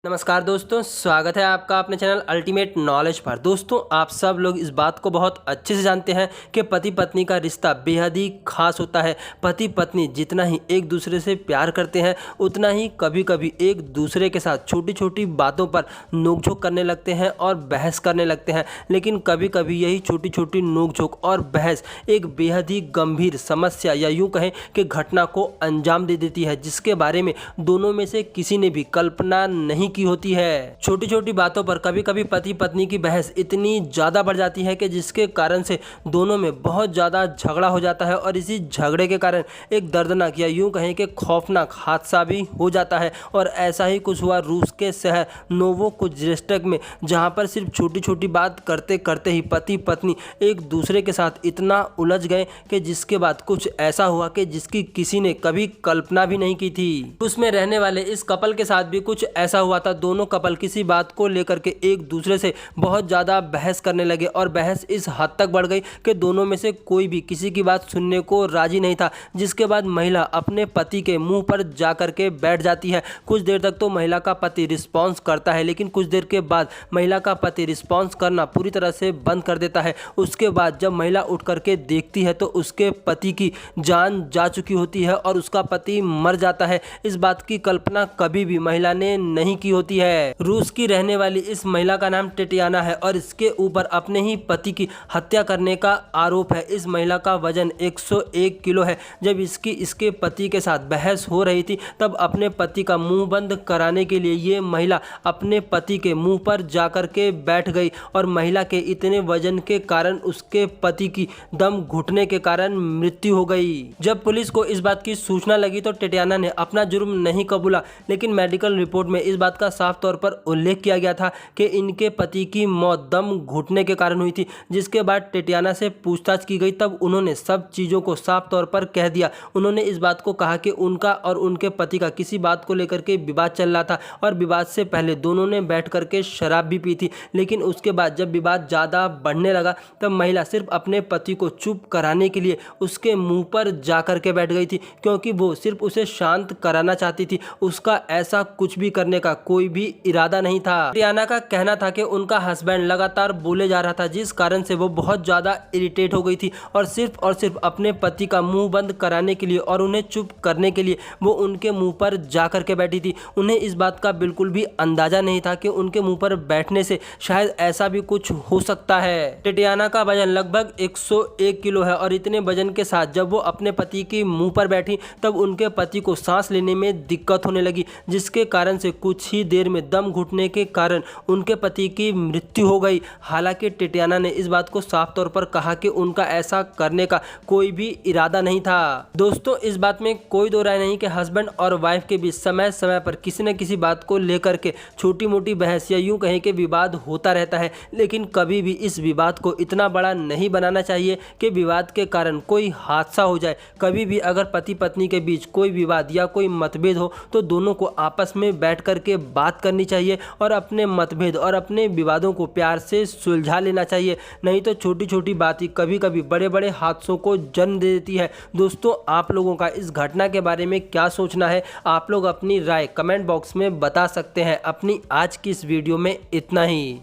नमस्कार दोस्तों, स्वागत है आपका अपने चैनल अल्टीमेट नॉलेज पर। दोस्तों, आप सब लोग इस बात को बहुत अच्छे से जानते हैं कि पति पत्नी का रिश्ता बेहद ही खास होता है। पति पत्नी जितना ही एक दूसरे से प्यार करते हैं उतना ही कभी कभी एक दूसरे के साथ छोटी छोटी बातों पर नोकझोंक करने लगते हैं और बहस करने लगते हैं। लेकिन कभी कभी यही छोटी छोटी नोकझोंक और बहस एक बेहद ही गंभीर समस्या या यूँ कहें कि घटना को अंजाम दे देती है, जिसके बारे में दोनों में से किसी ने भी कल्पना नहीं की होती है। छोटी छोटी बातों पर कभी कभी पति पत्नी की बहस इतनी ज्यादा बढ़ जाती है कि जिसके कारण से दोनों में बहुत ज्यादा झगड़ा हो जाता है और इसी झगड़े के कारण एक दर्दनाक या यूं कहें कि खौफनाक हादसा भी हो जाता है। और ऐसा ही कुछ हुआ रूस के शहर नोवोसिबिर्स्क में, जहां पर सिर्फ छोटी छोटी बात करते करते ही पति पत्नी एक दूसरे के साथ इतना उलझ गए कि जिसके बाद कुछ ऐसा हुआ कि जिसकी किसी ने कभी कल्पना भी नहीं की थी। उसमें रहने वाले इस कपल के साथ भी कुछ ऐसा हुआ था। दोनों कपल किसी बात को लेकर के एक दूसरे से बहुत ज़्यादा बहस करने लगे और बहस इस हद तक बढ़ गई कि दोनों में से कोई भी किसी की बात सुनने को राजी नहीं था। जिसके बाद महिला अपने पति के मुंह पर जाकर के बैठ जाती है। कुछ देर तक तो महिला का पति रिस्पॉन्स करता है, लेकिन कुछ देर के बाद महिला का पति रिस्पॉन्स करना पूरी तरह से बंद कर देता है। उसके बाद जब महिला उठ करके देखती है तो उसके पति की जान जा चुकी होती है और उसका पति मर जाता है। इस बात की कल्पना कभी भी महिला ने नहीं की होती है। रूस की रहने वाली इस महिला का नाम टेटियाना है और इसके ऊपर अपने ही पति की हत्या करने का आरोप है। इस महिला का वजन 101 किलो है। जब इसके पति के साथ बहस हो रही थी तब अपने पति का मुंह बंद कराने के लिए ये महिला अपने पति के मुंह पर जाकर के बैठ गई और महिला के इतने वजन के कारण उसके पति की दम घुटने के कारण मृत्यु हो गई। जब पुलिस को इस बात की सूचना लगी तो टेटियाना ने अपना जुर्म नहीं कबूला, लेकिन मेडिकल रिपोर्ट में इस बात का साफ तौर पर उल्लेख किया गया था कि इनके पति की मौत दम घुटने के कारण हुई थी। जिसके बाद टेटियाना से पूछताछ की गई तब उन्होंने सब चीज़ों को साफ तौर पर कह दिया। उन्होंने इस बात को कहा कि उनका और उनके पति का किसी बात को लेकर के विवाद चल रहा था और विवाद से पहले दोनों ने बैठ करके शराब भी पी थी। लेकिन उसके बाद जब विवाद ज़्यादा बढ़ने लगा तब महिला सिर्फ अपने पति को चुप कराने के लिए उसके मुँह पर जा कर के बैठ गई थी, क्योंकि वो सिर्फ उसे शांत कराना चाहती थी। उसका ऐसा कुछ भी करने का कोई भी इरादा नहीं था। टेटियाना का कहना था कि उनका हस्बैंड लगातार बोले जा रहा था, जिस कारण से वो बहुत ज़्यादा इरिटेट हो गई थी और सिर्फ अपने पति का मुंह बंद कराने के लिए और उन्हें चुप करने के लिए वो उनके मुंह पर जा कर के बैठी थी। उन्हें इस बात का बिल्कुल भी अंदाजा नहीं था कि उनके मुंह पर बैठने से शायद ऐसा भी कुछ हो सकता है। टेटियाना का वजन लगभग 101 किलो है और इतने वजन के साथ जब वो अपने पति के मुंह पर बैठी तब उनके पति को सांस लेने में दिक्कत होने लगी, जिसके कारण से कुछ ही देर में दम घुटने के कारण उनके पति की मृत्यु हो गई। हालांकि टेटियाना ने इस बात को साफ तौर पर कहा कि उनका ऐसा करने का कोई भी इरादा नहीं था। दोस्तों, इस बात में कोई दो राय नहीं कि हस्बैंड और वाइफ के बीच समय समय पर किसी न किसी बात को लेकर के छोटी मोटी बहस या यूं कहें कि विवाद होता रहता है, लेकिन कभी भी इस विवाद को इतना बड़ा नहीं बनाना चाहिए कि विवाद के कारण कोई हादसा हो जाए। कभी भी अगर पति पत्नी के बीच कोई विवाद या कोई मतभेद हो तो दोनों को आपस में बैठ कर के बात करनी चाहिए और अपने मतभेद और अपने विवादों को प्यार से सुलझा लेना चाहिए। नहीं तो छोटी छोटी बात ही कभी कभी बड़े बड़े हादसों को जन्म दे देती है। दोस्तों, आप लोगों का इस घटना के बारे में क्या सोचना है? आप लोग अपनी राय कमेंट बॉक्स में बता सकते हैं। अपनी आज की इस वीडियो में इतना ही।